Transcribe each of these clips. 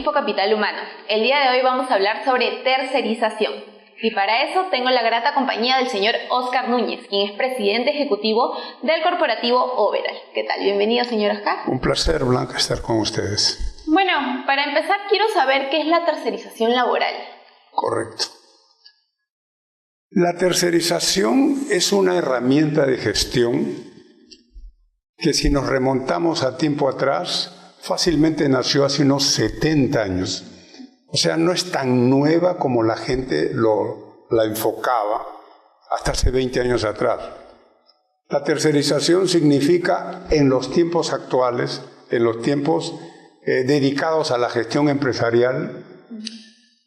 Grupo Capital Humano. El día de hoy vamos a hablar sobre tercerización. Y para eso tengo la grata compañía del señor Óscar Núñez, quien es presidente ejecutivo del corporativo Overall. ¿Qué tal? Bienvenido, señor Óscar. Un placer, Blanca, estar con ustedes. Bueno, para empezar quiero saber qué es la tercerización laboral. Correcto. La tercerización es una herramienta de gestión que, si nos remontamos a tiempo atrás, fácilmente nació hace unos 70 años. O sea, no es tan nueva como la gente la enfocaba hasta hace 20 años atrás. La tercerización significa, en los tiempos actuales, en los tiempos dedicados a la gestión empresarial,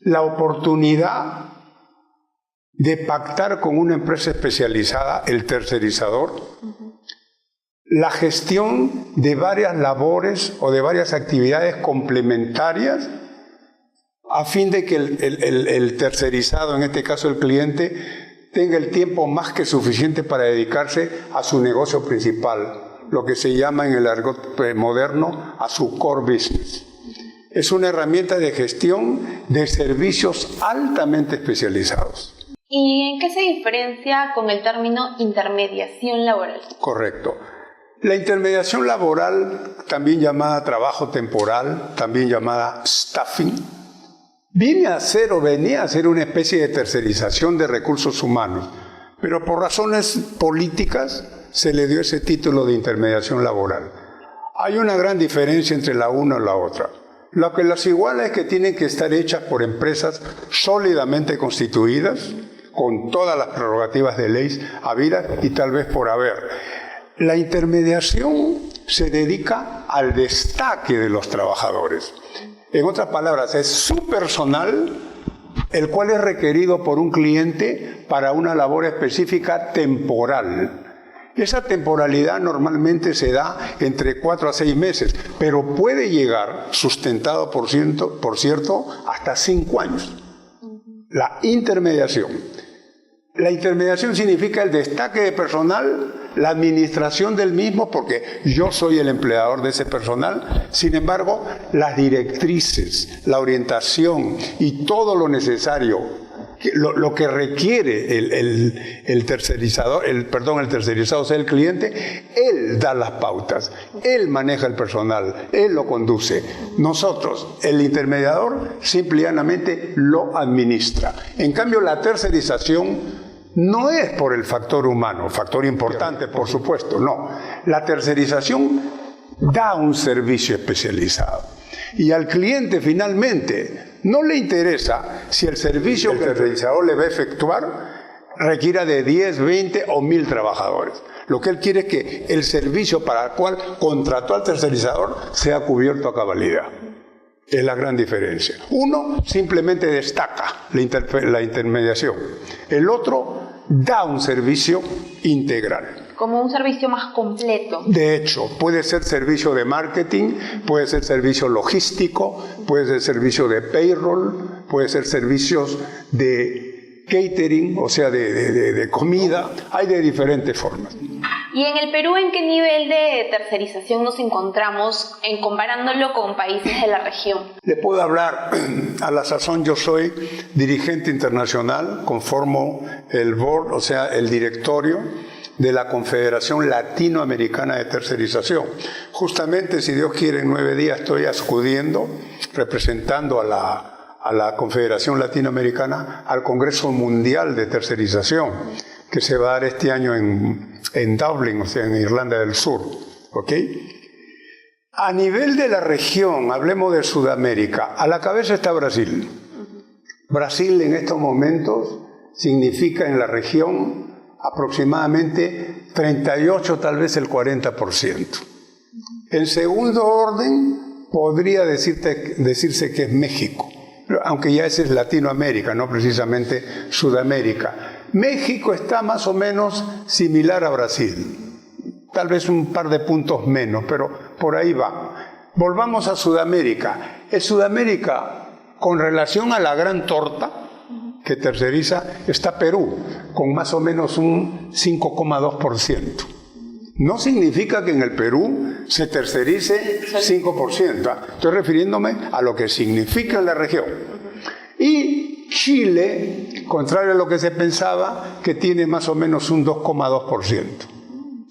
la oportunidad de pactar con una empresa especializada, el tercerizador, la gestión de varias labores o de varias actividades complementarias a fin de que el tercerizado, en este caso el cliente, tenga el tiempo más que suficiente para dedicarse a su negocio principal, lo que se llama en el argot moderno a su core business. Es una herramienta de gestión de servicios altamente especializados. ¿Y en qué se diferencia con el término intermediación laboral? Correcto. La intermediación laboral, también llamada trabajo temporal, también llamada staffing, venía a ser una especie de tercerización de recursos humanos, pero por razones políticas se le dio ese título de intermediación laboral. Hay una gran diferencia entre la una y la otra. Lo que las iguala es que tienen que estar hechas por empresas sólidamente constituidas, con todas las prerrogativas de ley habidas y tal vez por haber. La intermediación se dedica al destaque de los trabajadores. En otras palabras, es su personal el cual es requerido por un cliente para una labor específica temporal. Esa temporalidad normalmente se da entre 4 a 6 meses, pero puede llegar, sustentado por cierto, hasta 5 años. La intermediación. La intermediación significa el destaque de personal, la administración del mismo, porque yo soy el empleador de ese personal. Sin embargo, las directrices, la orientación y todo lo necesario, lo que requiere el tercerizado, o sea, el cliente, él da las pautas, él maneja el personal, él lo conduce. Nosotros, el intermediador, simple y llanamente lo administra. En cambio, la tercerización no es por el factor humano, factor importante, por supuesto, no. La tercerización da un servicio especializado. Y al cliente finalmente no le interesa si el servicio que el tercerizador le va a efectuar requiera de 10, 20 o 1000 trabajadores. Lo que él quiere es que el servicio para el cual contrató al tercerizador sea cubierto a cabalidad. Es la gran diferencia. Uno simplemente destaca la intermediación. El otro da un servicio integral. Como un servicio más completo. De hecho, puede ser servicio de marketing, puede ser servicio logístico, puede ser servicio de payroll, puede ser servicios de catering, o sea, de comida. Hay de diferentes formas. ¿Y en el Perú en qué nivel de tercerización nos encontramos comparándolo con países de la región? Le puedo hablar, a la sazón yo soy dirigente internacional, conformo el board, o sea, el directorio de la Confederación Latinoamericana de Tercerización. Justamente, si Dios quiere, en 9 días estoy acudiendo, representando a la Confederación Latinoamericana al Congreso Mundial de Tercerización, que se va a dar este año en Dublín, o sea, en Irlanda del Sur. ¿Ok? A nivel de la región, hablemos de Sudamérica, a la cabeza está Brasil. Brasil en estos momentos significa en la región aproximadamente 38, tal vez el 40%. En segundo orden, podría decirse que es México, aunque ya ese es Latinoamérica, no precisamente Sudamérica. México está más o menos similar a Brasil, tal vez un par de puntos menos, pero por ahí va. Volvamos a Sudamérica. En Sudamérica, con relación a la gran torta que terceriza, está Perú, con más o menos un 5,2%. No significa que en el Perú se tercerice 5%. Estoy refiriéndome a lo que significa en la región. Y Chile, contrario a lo que se pensaba, que tiene más o menos un 2,2%.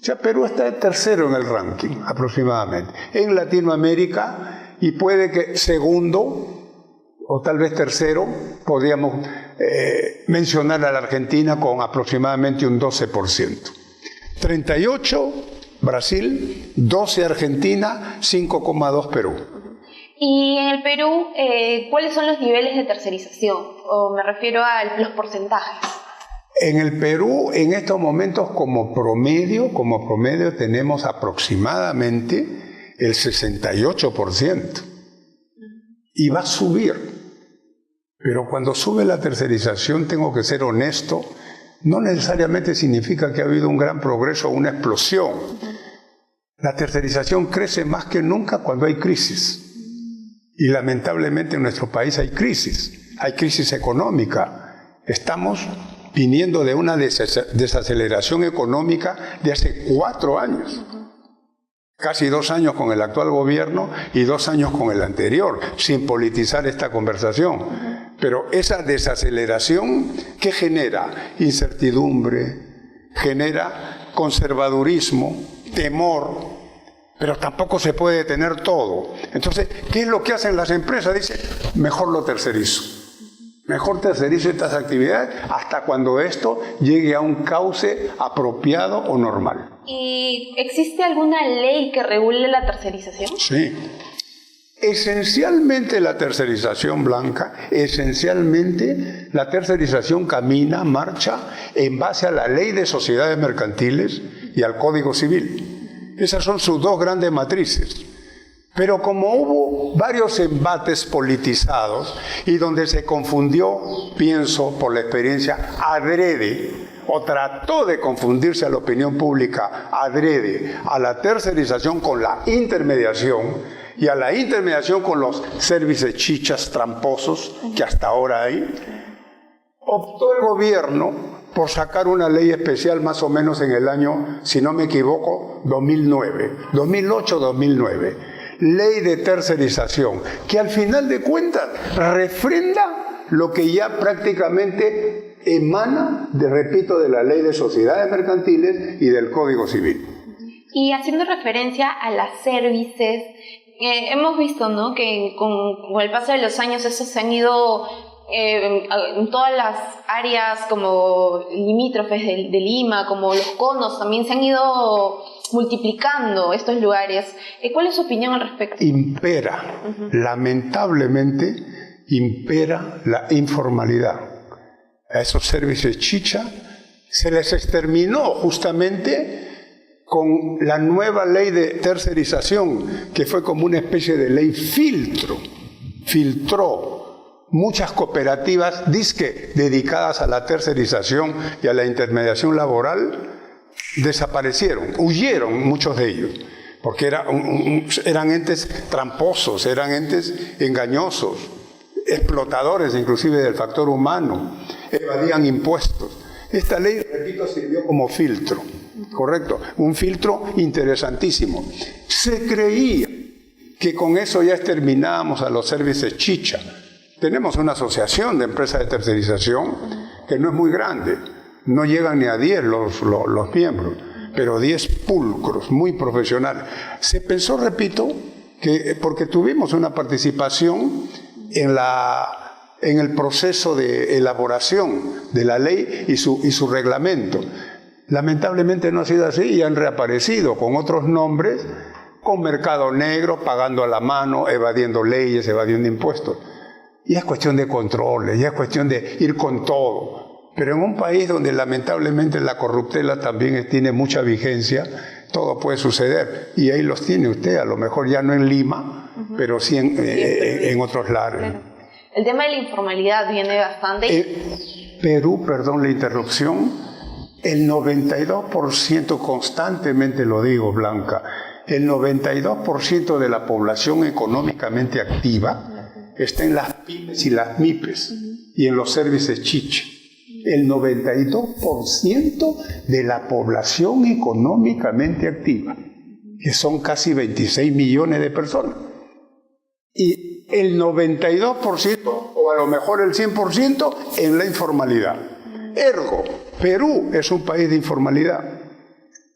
O sea, Perú está de tercero en el ranking, aproximadamente. En Latinoamérica, y puede que segundo o tal vez tercero, podríamos mencionar a la Argentina con aproximadamente un 12%. 38 Brasil, 12 Argentina, 5,2 Perú. Y en el Perú, ¿cuáles son los niveles de tercerización? O me refiero a los porcentajes. En el Perú, en estos momentos, como promedio tenemos aproximadamente el 68%. Y va a subir. Pero cuando sube la tercerización, tengo que ser honesto, no necesariamente significa que ha habido un gran progreso o una explosión. La tercerización crece más que nunca cuando hay crisis. Y lamentablemente en nuestro país hay crisis económica. Estamos viniendo de una desaceleración económica de hace 4 años. Casi 2 años con el actual gobierno y 2 años con el anterior, sin politizar esta conversación. Pero esa desaceleración, ¿qué genera? Incertidumbre, genera conservadurismo, temor, pero tampoco se puede tener todo. Entonces, ¿qué es lo que hacen las empresas? Dicen, mejor lo tercerizo. Mejor tercerizo estas actividades hasta cuando esto llegue a un cauce apropiado o normal. ¿Y existe alguna ley que regule la tercerización? Sí. Esencialmente la tercerización, Blanca, la tercerización marcha en base a la Ley de Sociedades Mercantiles y al Código Civil. Esas son sus 2 grandes matrices. Pero como hubo varios embates politizados y donde se confundió, pienso por la experiencia, adrede, o trató de confundirse a la opinión pública adrede, a la tercerización con la intermediación y a la intermediación con los servicios chichas tramposos que hasta ahora hay, optó el gobierno por sacar una ley especial más o menos en el año, si no me equivoco, 2008-2009. Ley de tercerización, que al final de cuentas refrenda lo que ya prácticamente emana, de la Ley de Sociedades Mercantiles y del Código Civil. Y haciendo referencia a las services, hemos visto, ¿no?, que con el paso de los años esos se han ido en todas las áreas como limítrofes de Lima, como los conos, también se han ido multiplicando estos lugares. ¿Cuál es su opinión al respecto? Impera, lamentablemente, impera la informalidad. A esos servicios chicha se les exterminó justamente con la nueva ley de tercerización, que fue como una especie de ley filtró muchas cooperativas dedicadas a la tercerización y a la intermediación laboral. Desaparecieron, huyeron muchos de ellos, porque eran entes tramposos, eran entes engañosos, explotadores inclusive del factor humano, evadían impuestos. Esta ley, repito, sirvió como filtro, correcto, un filtro interesantísimo. Se creía que con eso ya exterminábamos a los servicios chicha. Tenemos una asociación de empresas de tercerización que no es muy grande. No llegan ni a 10 los miembros, pero 10 pulcros, muy profesionales. Se pensó, repito, que porque tuvimos una participación en el proceso de elaboración de la ley y su reglamento. Lamentablemente no ha sido así y han reaparecido con otros nombres, con mercado negro, pagando a la mano, evadiendo leyes, evadiendo impuestos. Y es cuestión de controles, y es cuestión de ir con todo. Pero en un país donde lamentablemente la corruptela también tiene mucha vigencia, todo puede suceder. Y ahí los tiene usted, a lo mejor ya no en Lima, pero sí en otros lados. Claro. El tema de la informalidad viene bastante. Perú, perdón la interrupción, el 92%, constantemente lo digo, Blanca, el 92% de la población económicamente activa está en las pymes y las MIPES y en los servicios chicha. El 92% de la población económicamente activa, que son casi 26 millones de personas. Y el 92%, o a lo mejor el 100%, en la informalidad. Ergo, Perú es un país de informalidad.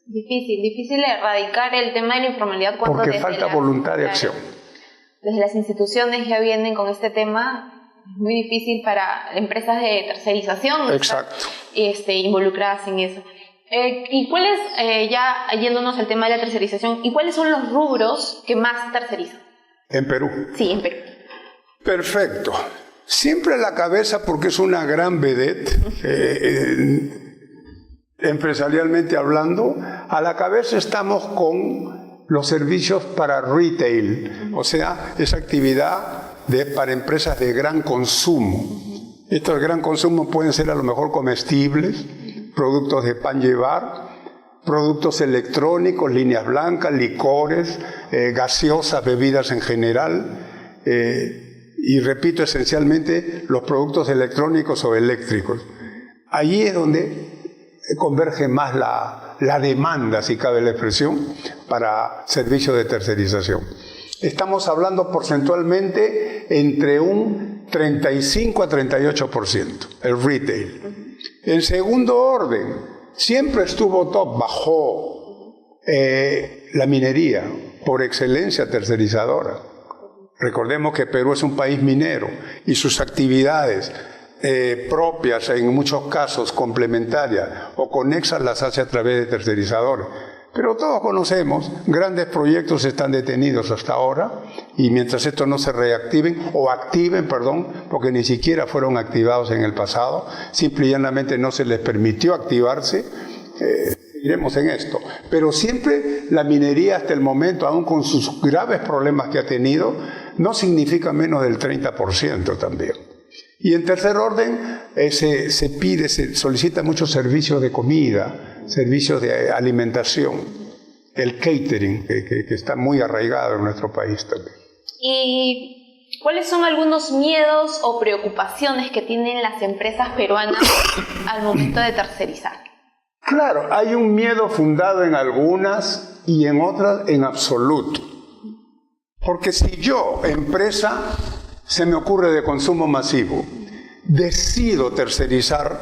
Difícil erradicar el tema de la informalidad cuando porque falta voluntad de acción. Desde las instituciones ya vienen con este tema. Es muy difícil para empresas de tercerización. Exacto. Involucradas en eso. ¿Y cuáles, ya yéndonos al tema de la tercerización, y cuáles son los rubros que más tercerizan? ¿En Perú? Sí, en Perú. Perfecto. Siempre a la cabeza, porque es una gran vedette, empresarialmente hablando, a la cabeza estamos con los servicios para retail, o sea, esa actividad para empresas de gran consumo. Estos de gran consumo pueden ser a lo mejor comestibles, productos de pan llevar, productos electrónicos, líneas blancas, licores, gaseosas, bebidas en general, y repito, esencialmente los productos electrónicos o eléctricos. Allí es donde converge más la demanda, si cabe la expresión, para servicios de tercerización. Estamos hablando porcentualmente entre un 35 a 38%, el retail. En segundo orden, siempre estuvo top, bajó la minería, por excelencia tercerizadora. Recordemos que Perú es un país minero y sus actividades propias, en muchos casos complementarias o conexas, las hace a través de tercerizadores. Pero todos conocemos, grandes proyectos están detenidos hasta ahora, y mientras estos no se reactiven, o activen, porque ni siquiera fueron activados en el pasado, simple y llanamente no se les permitió activarse, seguiremos en esto. Pero siempre la minería hasta el momento, aún con sus graves problemas que ha tenido, no significa menos del 30% también. Y en tercer orden, se solicita muchos servicios de comida, servicios de alimentación, el catering, que está muy arraigado en nuestro país también. ¿Y cuáles son algunos miedos o preocupaciones que tienen las empresas peruanas al momento de tercerizar? Claro, hay un miedo fundado en algunas y en otras en absoluto. Porque si yo, empresa, se me ocurre de consumo masivo, decido tercerizar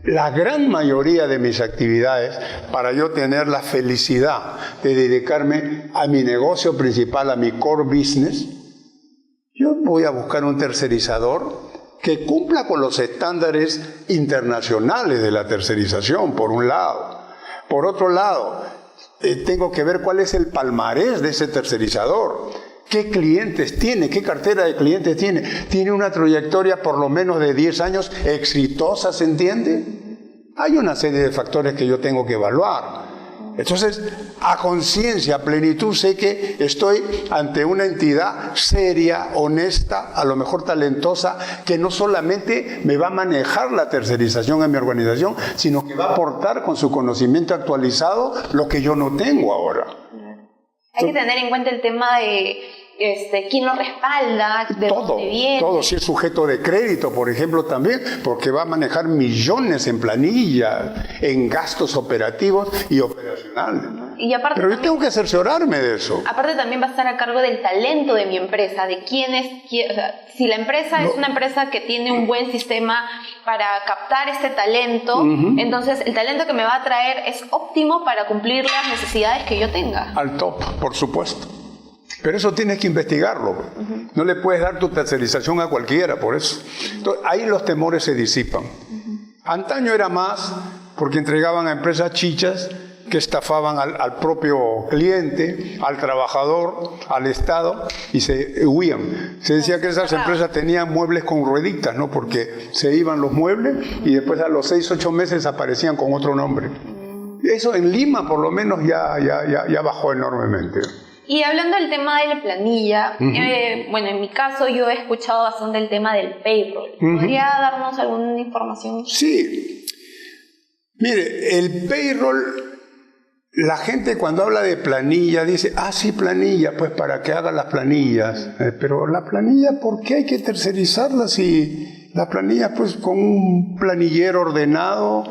la gran mayoría de mis actividades para yo tener la felicidad de dedicarme a mi negocio principal, a mi core business, yo voy a buscar un tercerizador que cumpla con los estándares internacionales de la tercerización, por un lado. Por otro lado, tengo que ver cuál es el palmarés de ese tercerizador. ¿Qué clientes tiene? ¿Qué cartera de clientes tiene? ¿Tiene una trayectoria por lo menos de 10 años exitosa, se entiende? Hay una serie de factores que yo tengo que evaluar. Entonces, a conciencia, a plenitud, sé que estoy ante una entidad seria, honesta, a lo mejor talentosa, que no solamente me va a manejar la tercerización en mi organización, sino que va a aportar con su conocimiento actualizado lo que yo no tengo ahora. Hay que tener en cuenta el tema de quién lo respalda, de dónde viene. Todo, si es sujeto de crédito, por ejemplo, también, porque va a manejar millones en planilla, en gastos operativos y operacionales. Y aparte pero yo tengo que cerciorarme de eso. Aparte también va a estar a cargo del talento de mi empresa, de quién es, o sea, si la empresa es una empresa que tiene un buen sistema para captar este talento, entonces el talento que me va a traer es óptimo para cumplir las necesidades que yo tenga. Al top, por supuesto. Pero eso tienes que investigarlo. No le puedes dar tu tercerización a cualquiera, por eso. Entonces, ahí los temores se disipan. Antaño era más porque entregaban a empresas chichas que estafaban al propio cliente, al trabajador, al Estado, y se huían. Se decía que esas empresas tenían muebles con rueditas, ¿no? Porque se iban los muebles y después a los 6 o 8 meses aparecían con otro nombre. Eso en Lima por lo menos ya bajó enormemente. Y hablando del tema de la planilla, bueno, en mi caso yo he escuchado bastante el tema del payroll. ¿Podría darnos alguna información? Sí. Mire, el payroll, la gente cuando habla de planilla dice, sí, planilla, pues para que haga las planillas. Pero la planilla, ¿por qué hay que tercerizarla si la planilla, pues con un planillero ordenado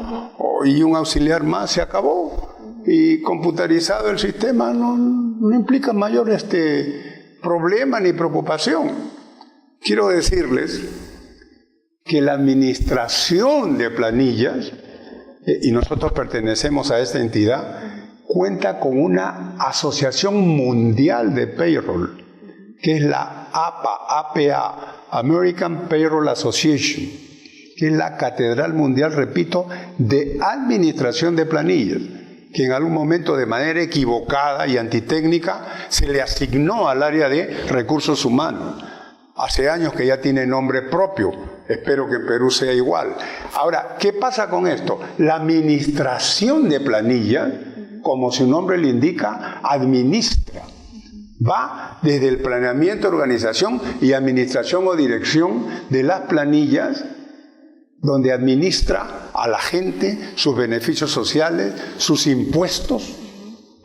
y un auxiliar más se acabó. Y computarizado el sistema no implica mayor problema ni preocupación. Quiero decirles que la administración de planillas, y nosotros pertenecemos a esta entidad, cuenta con una asociación mundial de payroll, que es la APA, American Payroll Association, que es la catedral mundial, repito, de administración de planillas, que en algún momento de manera equivocada y antitécnica se le asignó al área de recursos humanos. Hace años que ya tiene nombre propio, espero que en Perú sea igual. Ahora, ¿qué pasa con esto? La administración de planillas, como su nombre le indica, administra. Va desde el planeamiento, organización y administración o dirección de las planillas, donde administra a la gente sus beneficios sociales, sus impuestos,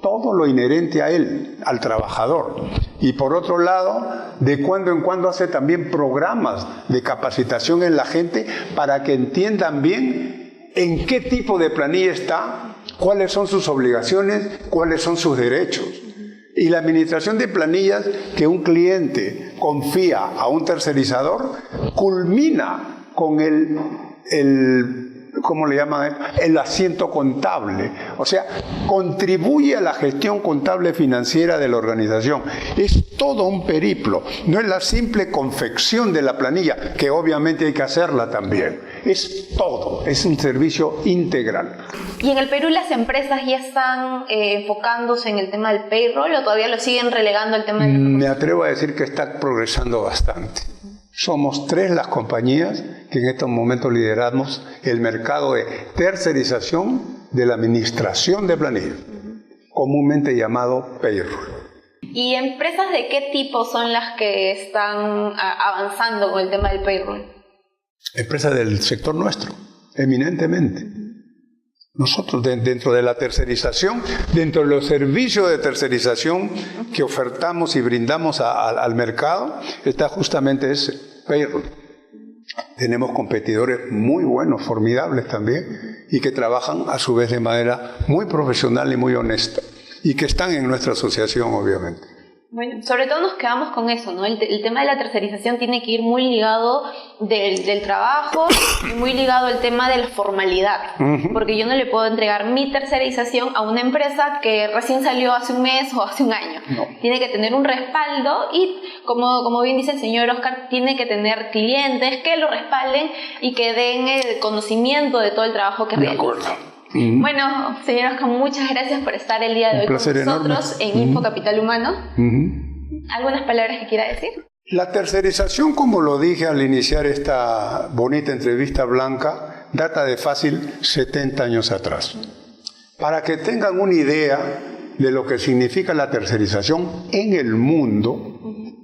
todo lo inherente a él, al trabajador. Y por otro lado, de cuando en cuando hace también programas de capacitación en la gente para que entiendan bien en qué tipo de planilla está, cuáles son sus obligaciones, cuáles son sus derechos. Y la administración de planillas que un cliente confía a un tercerizador culmina con ¿cómo le llaman? El asiento contable. O sea, contribuye a la gestión contable financiera de la organización. Es todo un periplo. No es la simple confección de la planilla, que obviamente hay que hacerla también. Es todo, es un servicio integral. ¿Y en el Perú las empresas ya están enfocándose en el tema del payroll o todavía lo siguen relegando al tema del... Me atrevo a decir que está progresando bastante. Somos 3 las compañías que en estos momentos lideramos el mercado de tercerización de la administración de planillas, comúnmente llamado payroll. ¿Y empresas de qué tipo son las que están avanzando con el tema del payroll? Empresas del sector nuestro, eminentemente. Nosotros dentro de la tercerización, dentro de los servicios de tercerización que ofertamos y brindamos al mercado, está justamente ese payroll. Tenemos competidores muy buenos, formidables también, y que trabajan a su vez de manera muy profesional y muy honesta, y que están en nuestra asociación, obviamente. Bueno, sobre todo nos quedamos con eso, ¿no? El tema de la tercerización tiene que ir muy ligado del trabajo y muy ligado al tema de la formalidad. Porque yo no le puedo entregar mi tercerización a una empresa que recién salió hace un mes o hace un año. No. Tiene que tener un respaldo y, como bien dice el señor Oscar, tiene que tener clientes que lo respalden y que den el conocimiento de todo el trabajo que realiza. De acuerdo. Bueno, señor Oscar, muchas gracias por estar el día de hoy con nosotros en Info Capital Humano. ¿Algunas palabras que quiera decir? La tercerización, como lo dije al iniciar esta bonita entrevista blanca, data de fácil 70 años atrás. Para que tengan una idea de lo que significa la tercerización en el mundo,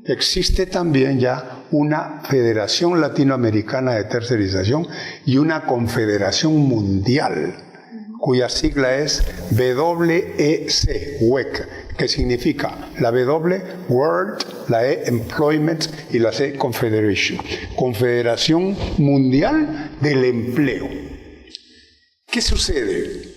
existe también ya una Federación Latinoamericana de Tercerización y una Confederación Mundial, cuya sigla es WEC, que significa la W, World, la E, Employment, y la C, Confederation, Confederación Mundial del Empleo. ¿Qué sucede?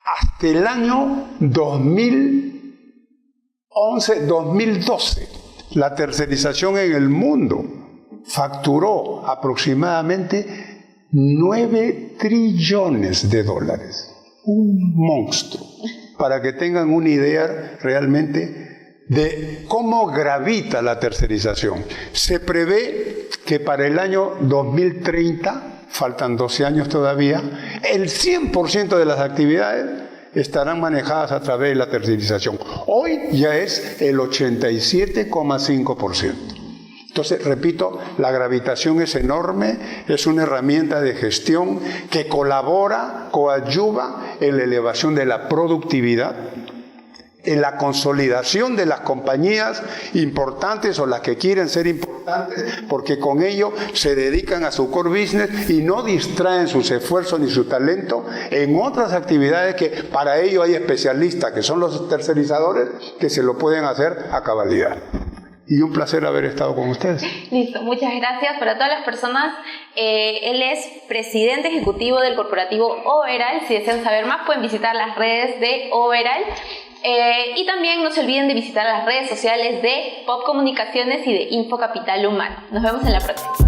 Hasta el año 2011-2012, la tercerización en el mundo facturó aproximadamente 9 trillones de dólares. Un monstruo. Para que tengan una idea realmente de cómo gravita la tercerización. Se prevé que para el año 2030, faltan 12 años todavía, el 100% de las actividades estarán manejadas a través de la tercerización. Hoy ya es el 87,5%. Entonces, repito, la gravitación es enorme, es una herramienta de gestión que colabora, coadyuva en la elevación de la productividad, en la consolidación de las compañías importantes o las que quieren ser importantes, porque con ello se dedican a su core business y no distraen sus esfuerzos ni su talento en otras actividades que para ello hay especialistas, que son los tercerizadores, que se lo pueden hacer a cabalidad. y un placer haber estado con ustedes. Listo, muchas gracias. Para todas las personas, él es presidente ejecutivo del corporativo Overall. Si desean saber más, pueden visitar las redes de Overall. Y también no se olviden de visitar las redes sociales de Pop Comunicaciones y de Info Capital Humano. Nos vemos en la próxima.